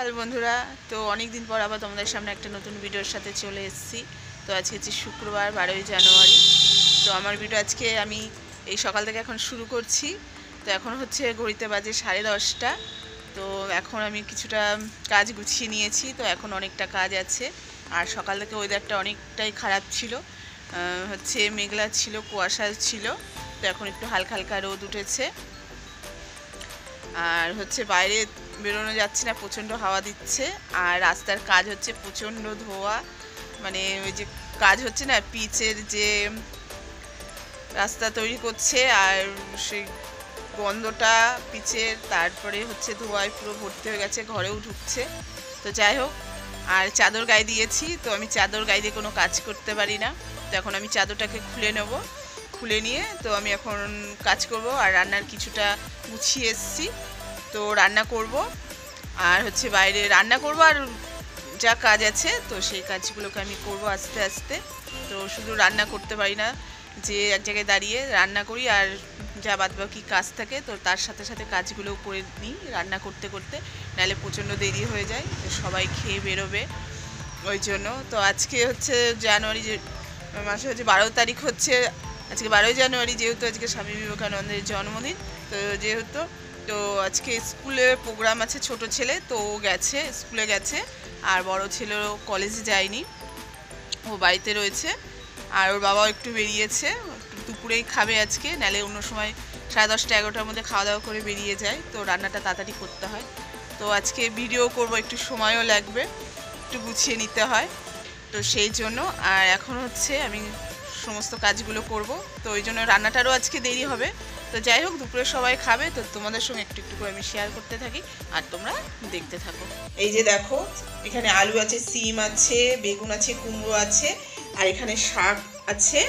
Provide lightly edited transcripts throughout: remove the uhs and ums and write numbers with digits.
সকাল বন্ধুরা। তো অনেক দিন পর আবার তোমাদের সামনে একটা নতুন ভিডিওর সাথে চলে এসেছি। তো আজকে হচ্ছে শুক্রবার 12ই জানুয়ারি। তো আমার ভিডিও আজকে আমি এই সকাল থেকে এখন শুরু করছি। তো এখন হচ্ছে ঘড়িতে বাজে 10:30। তো এখন আমি কিছুটা কাজ গুছিয়ে নিয়েছি। তো এখন অনেকটা কাজ আছে। আর সকাল থেকে ওয়েদারটা অনেকটাই খারাপ ছিল, হচ্ছে মেঘলা ছিল, কুয়াশা ছিল। তো এখন একটু হালকা হালকা রোদ উঠেছে। আর হচ্ছে বাইরে বেরোনো যাচ্ছে না, প্রচণ্ড হাওয়া দিচ্ছে। আর রাস্তার কাজ হচ্ছে, প্রচণ্ড ধোয়া, মানে ওই যে কাজ হচ্ছে না, পিচের যে রাস্তা তৈরি করছে, আর সেই গন্ধটা পিচের, তারপরে হচ্ছে ধোঁয়ায় পুরো ভর্তি হয়ে গেছে, ঘরেও ঢুকছে। তো যাই হোক, আর চাদর গায়ে দিয়েছি। তো আমি চাদর গায়ে দিয়ে কোনো কাজ করতে পারি না। তো এখন আমি চাদরটাকে খুলে নেব, খুলে নিয়ে তো আমি এখন কাজ করব। আর রান্নার কিছুটা গুছিয়ে এসেছি, তো রান্না করব। আর হচ্ছে বাইরে রান্না করব, আর যা কাজ আছে তো সেই কাজগুলোকে আমি করব আস্তে আস্তে। তো শুধু রান্না করতে পারি না যে এক জায়গায় দাঁড়িয়ে রান্না করি, আর যা বাদবাকি কাজ থাকে তো তার সাথে সাথে কাজগুলোও করে নিই রান্না করতে করতে, নাহলে প্রচণ্ড দেরি হয়ে যায়। তো সবাই খেয়ে বেরোবে ওই জন্য। তো আজকে হচ্ছে জানুয়ারি মাসে হচ্ছে 12 তারিখ হচ্ছে আজকে 12ই জানুয়ারি, যেহেতু আজকে স্বামী বিবেকানন্দের জন্মদিন। তো যেহেতু তো আজকে স্কুলে প্রোগ্রাম আছে, ছোট ছেলে তো গেছে, স্কুলে গেছে। আর বড় ছেলেও কলেজে যায়নি, ও বাড়িতে রয়েছে। আর ওর বাবাও একটু বেরিয়েছে, দুপুরেই খাবে আজকে, নাহলে অন্য সময় 10:30 11টার মধ্যে খাওয়া দাওয়া করে বেরিয়ে যায়। তো রান্নাটা তাড়াতাড়ি করতে হয়। তো আজকে ভিডিও করব, একটু সময়ও লাগবে, একটু গুছিয়ে নিতে হয়, তো সেই জন্য। আর এখন হচ্ছে আমি সমস্ত কাজগুলো করব, তো ওই জন্য রান্নাটারও আজকে দেরি হবে। তো যাই হোক, দুপুরে সবাই খাবে, তো তোমাদের সঙ্গে একটু একটু করে আমি শেয়ার করতে থাকি, আর তোমরা দেখতে থাকো। এই যে দেখো, এখানে আলু আছে, সিম আছে, বেগুন আছে, কুমড়ো আছে, আর এখানে শাক আছে,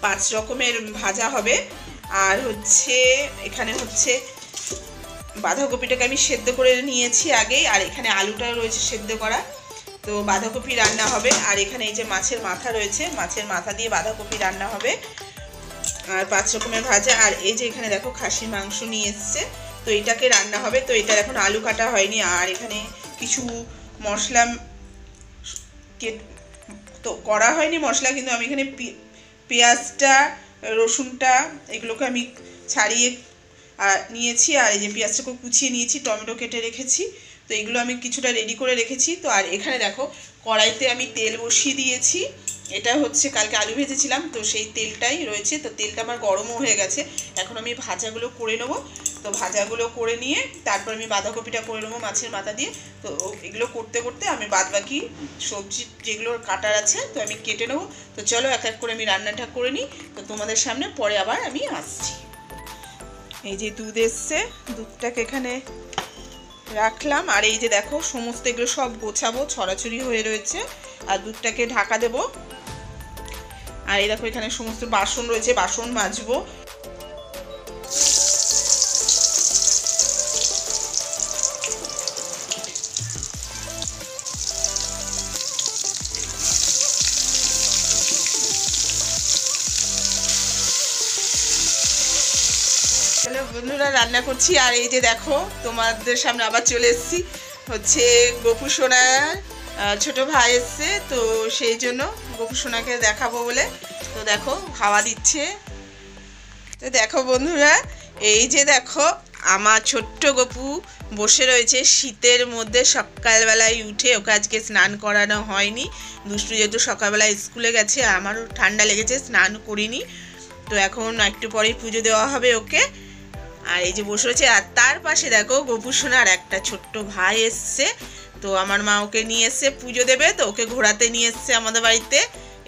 5 রকমের ভাজা হবে। আর হচ্ছে এখানে হচ্ছে বাঁধাকপিটাকে আমি সেদ্ধ করে নিয়েছি আগেই, আর এখানে আলুটা রয়েছে সেদ্ধ করা। তো বাঁধাকপি রান্না হবে। আর এখানে এই যে মাছের মাথা রয়েছে, মাছের মাথা দিয়ে বাঁধাকপি রান্না হবে। আর 5 রকমের ভাজা। আর এই যে এখানে দেখো খাসির মাংস নিয়ে এসছে, তো এটাকে রান্না হবে। তো এটা এখন আলু কাটা হয়নি। আর এখানে কিছু মশলা তো করা হয়নি মশলা, কিন্তু আমি এখানে পেঁয়াজটা, রসুনটা, এগুলোকে আমি ছাড়িয়ে নিয়েছি। আর এই যে পেঁয়াজটাকে কুচিয়ে নিয়েছি, টমেটো কেটে রেখেছি। তো এগুলো আমি কিছুটা রেডি করে রেখেছি। তো আর এখানে দেখো কড়াইতে আমি তেল বসিয়ে দিয়েছি। এটা হচ্ছে কালকে আলু ভেজেছিলাম, তো সেই তেলটাই রয়েছে। তো তেলটা আমার গরমও হয়ে গেছে। এখন আমি ভাজাগুলো করে নেবো। তো ভাজাগুলো করে নিয়ে তারপর আমি বাঁধাকপিটা করে নেবো মাছের মাথা দিয়ে। তো এগুলো করতে করতে আমি বাদবাকি সবজি যেগুলো কাটার আছে তো আমি কেটে নেবো। তো চলো এক এক করে আমি রান্নাটা করে নিই, তো তোমাদের সামনে পরে আবার আমি আসছি। এই যে দুধ এসছে, দুধটাকে এখানে রাখলাম। আর এই যে দেখো সমস্ত এগুলো সব গোছাবো, ছড়াছড়ি হয়ে রয়েছে। আর দুধটাকে ঢাকা দেবো। আর এই দেখো এখানে সমস্ত বাসন রয়েছে, বাসন মাজবো। হ্যালো বন্ধুরা, রান্না করছি। আর এই যে দেখো তোমাদের সামনে আবার চলে এসেছি, হচ্ছে গপু সোনার ছোট ভাই এসছে, তো সেই জন্য গপু সোনাকে দেখাবো বলে। তো দেখো হাওয়া দিচ্ছে। তো দেখো বন্ধুরা, এই যে দেখো আমার ছোট্ট গপু বসে রয়েছে শীতের মধ্যে। সকালবেলায় উঠে ওকে আজকে স্নান করানো হয়নি, দুষ্টু যেহেতু সকালবেলায় স্কুলে গেছে, আমারও ঠান্ডা লেগেছে, স্নান করিনি। তো এখন একটু পরেই পুজো দেওয়া হবে ওকে। আর এই যে বসে রয়েছে। আর তার পাশে দেখো গপু সোনার একটা ছোট্ট ভাই এসছে। তো আমার মা ওকে নিয়ে এসছে পুজো দেবে, তো ওকে ঘোরাতে নিয়ে এসছে আমাদের বাড়িতে।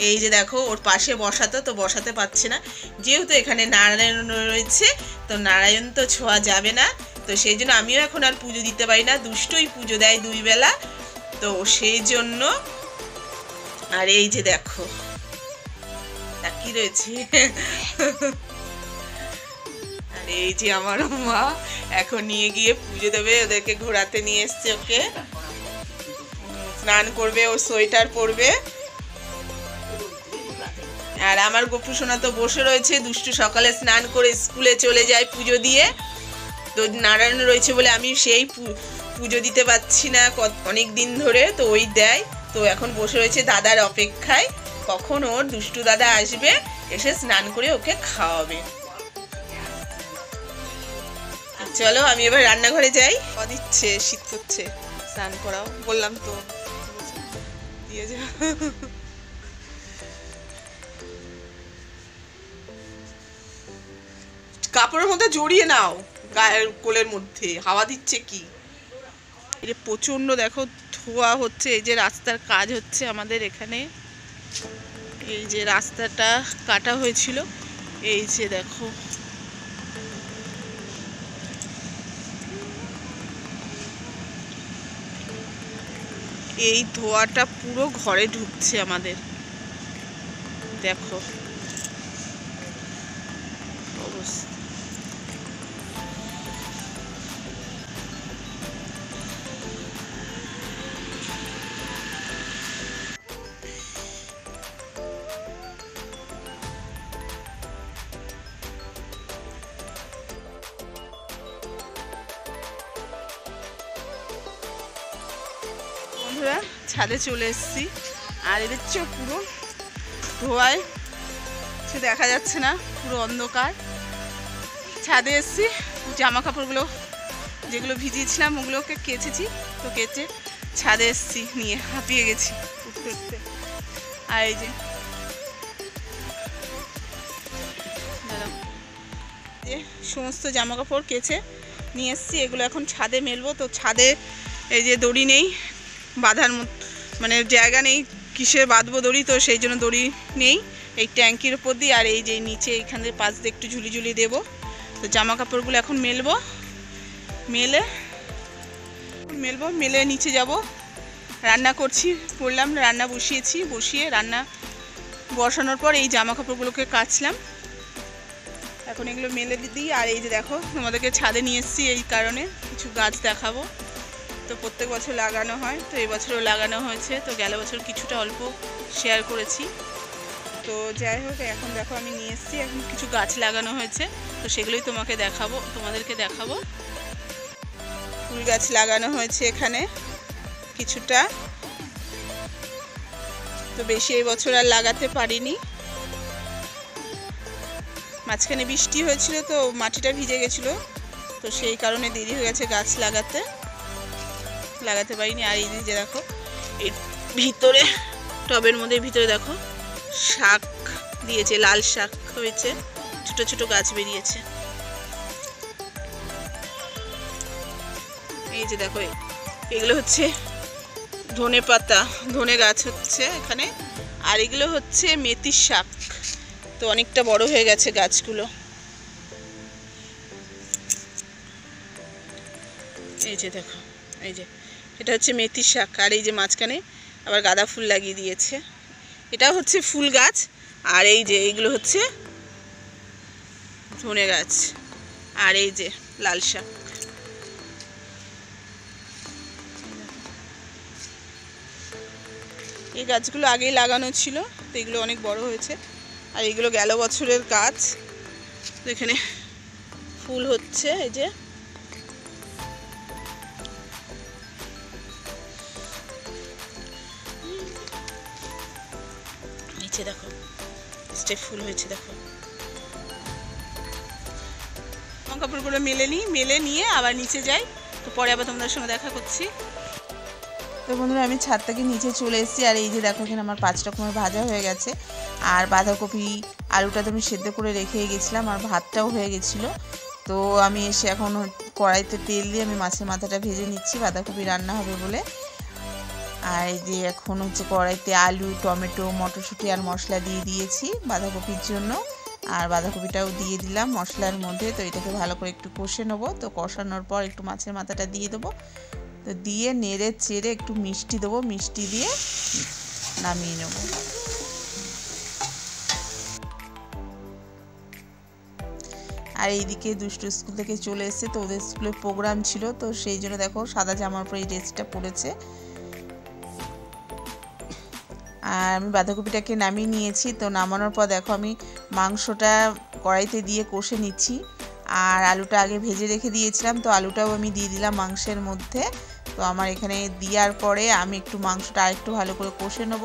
এই যে দেখো ওর পাশে বসাতো, তো বসাতে পারছে না, যেহেতু এখানে নারায়ণ রয়েছে, তো নারায়ণ তো ছোঁয়া যাবে না। তো সেই জন্য আমিও এখন আর পুজো দিতে পারি না, দুষ্টই পুজো দেয় 2 বেলা, তো সেই জন্য। আর এই যে দেখো তাকিয়ে রয়েছে। এই যে আমার মা এখন নিয়ে গিয়ে পুজো দেবে, ওদেরকে ঘোরাতে নিয়ে এসছে, ওকে স্নান করবে, ও সোয়েটার পরবে। আর আমার গপু সোনা তো বসে রয়েছে, দুষ্টু সকালে স্নান করে স্কুলে চলে যায় পুজো দিয়ে। তো নারায়ণ রয়েছে বলে আমি সেই পুজো দিতে পারছি না অনেক দিন ধরে, তো ওই দেয়। তো এখন বসে রয়েছে দাদার অপেক্ষায়, কখন ওর দুষ্টু দাদা আসবে, এসে স্নান করে ওকে খাওয়াবে। চলো আমি এবার রান্নাঘরে যাই। দিচ্ছে, শীত করছে, স্নান করাও বললাম তো, দিয়ে যা। কাপড়ের মধ্যে জড়িয়ে নাও, গায়ের কোলের মধ্যে হাওয়া দিচ্ছে কি। এই যে প্রচন্ড দেখো ধোয়া হচ্ছে, এই যে রাস্তার কাজ হচ্ছে আমাদের এখানে, এই যে রাস্তাটা কাটা হয়েছিল, এই যে দেখো এই ধোঁয়াটা পুরো ঘরে ঢুকছে আমাদের, দেখো অবস্থা। বন্ধুরা ছাদে চলে এসেছি, আর এদের চোখ পুরো ধোয়ায় সে দেখা যাচ্ছে না, পুরো অন্ধকার। ছাদে এসেছি, জামা কাপড়গুলো যেগুলো ভিজিয়েছিলাম ওগুলোকে কেচেছি, তো কেচে ছাদে এসেছি নিয়ে, হাঁপিয়ে গেছি উঠতে উঠতে। আর এই যে সমস্ত জামা কাপড় কেচে নিয়ে এসেছি, এগুলো এখন ছাদে মেলবো। তো ছাদে এই যে দড়ি নেই বাঁধার মানে জায়গা নেই, কিসে বাঁধবো দড়ি, তো সেই জন্য দড়ি নেই এই ট্যাঙ্কির উপর দিয়ে। আর এই যে নিচে এইখানে পাশ দিয়ে একটু ঝুলি ঝুলি দেবো। তো জামা কাপড়গুলো এখন মেলবো, মেলে নিচে যাব। রান্না করছি বললাম, রান্না বসিয়েছি, বসিয়ে রান্না বসানোর পর এই জামা কাপড়গুলোকে কাচলাম, এখন এগুলো মেলে দিই। আর এই যে দেখো তোমাদেরকে ছাদে নিয়ে এসেছি এই কারণে, কিছু গাছ দেখাবো। তো প্রত্যেক বছর লাগানো হয়, তো এই বছরও লাগানো হয়েছে। তো গেল বছর কিছুটা অল্প শেয়ার করেছি। তো যাই হোক, এখন দেখো আমি নিয়ে এসেছি, এখন কিছু গাছ লাগানো হয়েছে, তো সেগুলোই তোমাদেরকে দেখাবো। ফুল গাছ লাগানো হয়েছে এখানে কিছুটা, তো বেশি এই বছর আর লাগাতে পারিনি। মাঝখানে বৃষ্টি হয়েছিল, তো মাটিটা ভিজে গেছিলো, তো সেই কারণে দেরি হয়ে গেছে গাছ লাগাতে পারিনি। আর এই যে দেখো এই ভিতরে টবের মধ্যে ভিতরে দেখো শাক দিয়েছে, লাল শাক হয়েছে, ছোট ছোট গাছ বেরিয়েছে। এই যে দেখো এগুলো হচ্ছে ধনে পাতা, ধনে গাছ হচ্ছে এখানে, আর এগুলো হচ্ছে মেথির শাক, তো অনেকটা বড় হয়ে গেছে গাছগুলো। এই যে দেখো, এই যে এটা হচ্ছে মেথির শাক, আর এই যে মাঝখানে আবার গাঁদা ফুল লাগিয়ে দিয়েছে, এটা হচ্ছে ফুল গাছ। আর এই যে এইগুলো হচ্ছে ধনে গাছ, আর এই যে লাল শাক। এই গাছগুলো আগেই লাগানো ছিল, তো এগুলো অনেক বড় হয়েছে। আর এগুলো গেল বছরের গাছ, তো এখানে ফুল হচ্ছে, এই যে নিচে দেখো স্টেপ ফুল হয়েছে, দেখো। কাপড়গুলো মেলে নিয়ে আবার নিচে যাই, তো পরে আবার তোমাদের সঙ্গে দেখা করছি। তো বন্ধুরা আমি ছাদ থেকে নিচে চলে এসেছি, আর এই যে দেখো এখানে আমার 5 রকমের ভাজা হয়ে গেছে, আর বাঁধাকপি আলুটা তো আমি সেদ্ধ করে রেখে গেছিলাম, আর ভাতটাও হয়ে গেছিলো। তো আমি এসে এখন কড়াইতে তেল দিয়ে আমি মাছের মাথাটা ভেজে নিচ্ছি, বাঁধাকপি রান্না হবে বলে। আর এই যে এখন হচ্ছে কড়াইতে আলু, টমেটো, মটরশুঁটি আর মশলা দিয়ে দিয়েছি বাঁধাকপির জন্য, আর বাঁধাকপিটাও দিয়ে দিলাম মশলার মধ্যে। তো এটাকে ভালো করে একটু কষে নেবো, তো কষানোর পর একটু মাছের মাথাটা দিয়ে দেবো, তো দিয়ে নেড়ে চেড়ে একটু মিষ্টি দেবো, মিষ্টি দিয়ে নামিয়ে নেব। আর এইদিকে দুষ্টু স্কুল থেকে চলে এসেছে, তো ওদের স্কুলে প্রোগ্রাম ছিল, তো সেই জন্য দেখো সাদা জামার উপরে এই ড্রেসটা পরেছে। আর আমি বাঁধাকপিটাকে নামিয়ে নিয়েছি, তো নামানোর পর দেখো আমি মাংসটা কড়াইতে দিয়ে কষে নিচ্ছি। আর আলুটা আগে ভেজে রেখে দিয়েছিলাম, তো আলুটাও আমি দিয়ে দিলাম মাংসের মধ্যে। তো আমার এখানে দেওয়ার পরে আমি একটু মাংসটা আরেকটু ভালো করে কষে নেব।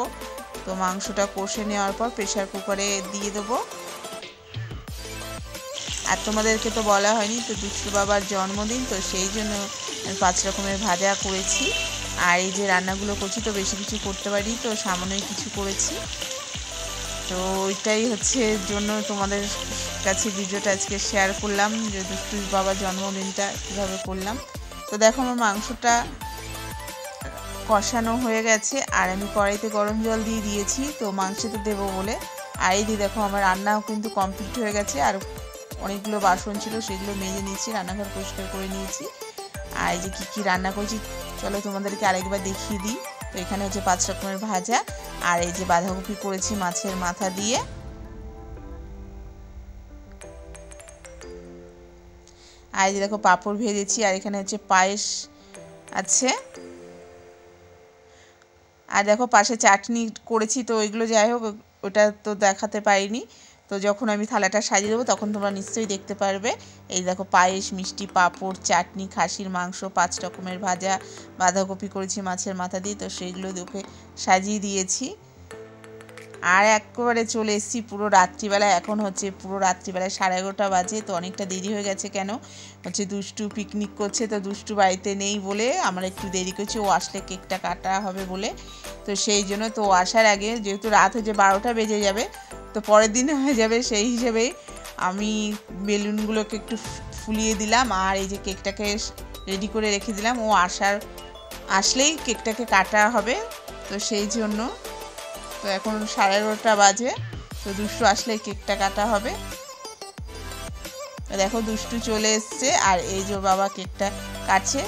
তো মাংসটা কষে নেওয়ার পর প্রেশার কুকারে দিয়ে দেবো। আর তোমাদেরকে তো বলা হয়নি, তো দুষ্টু বাবার জন্মদিন, তো সেই জন্য আমি 5 রকমের ভাজা করেছি। আর এই যে রান্নাগুলো করছি তো বেশি কিছু করতে পারি, তো সামান্যই কিছু করেছি। তো ওইটাই হচ্ছে জন্য তোমাদের কাছে ভিডিওটা আজকে শেয়ার করলাম, যে দুষ্টু বাবার জন্মদিনটা কীভাবে করলাম। তো দেখো আমার মাংসটা কষানো হয়ে গেছে, আর আমি কড়াইতে গরম জল দিয়ে দিয়েছি তো মাংসতে দেবো বলে। আর এই দিয়ে দেখো আমার রান্নাও কিন্তু কমপ্লিট হয়ে গেছে। আর অনেকগুলো বাসন ছিল, সেগুলো মেজে নিয়েছি, রান্নাঘর পরিষ্কার করে নিয়েছি। আর এই যে কী রান্না করছি চলো তোমাদেরকে আরেকবার দেখিয়ে দিই। তো এখানে হচ্ছে 5 রকমের ভাজা, আর এই যে বাঁধাকপি করেছি মাছের মাথা দিয়ে। আর এই যে দেখো পাঁপড় ভেজেছি, আর এখানে হচ্ছে পায়েস আছে। আর দেখো পাশে চাটনি করেছি, তো ওইগুলো যাই হোক ওটা তো দেখাতে পারিনি। তো যখন আমি থালাটা সাজিয়ে দেবো তখন তোমরা নিশ্চয়ই দেখতে পারবে। এই দেখো পায়েস, মিষ্টি, পাঁপড়, চাটনি, খাসির মাংস, 5 রকমের ভাজা, বাঁধাকপি করেছি মাছের মাথা দিয়ে, তো সেইগুলো ওকে সাজিয়ে দিয়েছি। আর একেবারে চলে এসেছি পুরো রাত্রিবেলা। এখন হচ্ছে পুরো রাত্রিবেলায় 11:30 বাজে। তো অনেকটা দেরি হয়ে গেছে, কেন হচ্ছে দুষ্টু পিকনিক করছে, তো দুষ্টু বাড়িতে নেই বলে আমরা একটু দেরি করছি, ও আসলে কেকটা কাটা হবে বলে। তো সেই জন্য তো আসার আগে যেহেতু রাত হচ্ছে 12টা বেজে যাবে, তো পরের দিনে হয়ে যাবে, সেই হিসেবে আমি বেলুনগুলোকে একটু ফুলিয়ে দিলাম। আর এই যে কেকটাকে রেডি করে রেখে দিলাম, ও আসলেই কেকটাকে কাটা হবে, তো সেই জন্য। তো এখন 11:30 বাজে, তো দুষ্টু আসলে কেকটা কাটা হবে। দেখো দুষ্টু চলে এসছে, আর এই যে বাবা কেকটা কাটছে।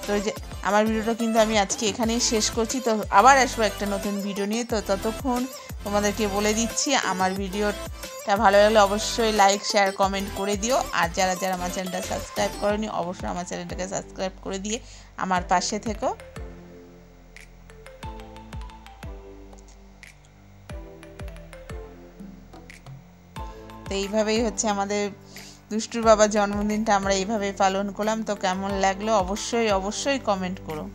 তো যে আমার ভিডিওটা কিন্তু আমি আজকে এখানেই শেষ করছি। তো আবার আসবো একটা নতুন ভিডিও নিয়ে। তো ততক্ষণ তোমাদেরকে বলে দিচ্ছি, আমার ভিডিওটা ভালো লাগলে অবশ্যই লাইক, শেয়ার, কমেন্ট করে দিও। আর যারা আমার চ্যানেলটা সাবস্ক্রাইব করেনি অবশ্যই আমার চ্যানেলটাকে সাবস্ক্রাইব করে দিয়ে আমার পাশে থেকো। তো এইভাবেই হচ্ছে আমাদের দুষ্টুর বাবার জন্মদিনটা আমরা এইভাবেই পালন করলাম। তো কেমন লাগলো অবশ্যই কমেন্ট করো।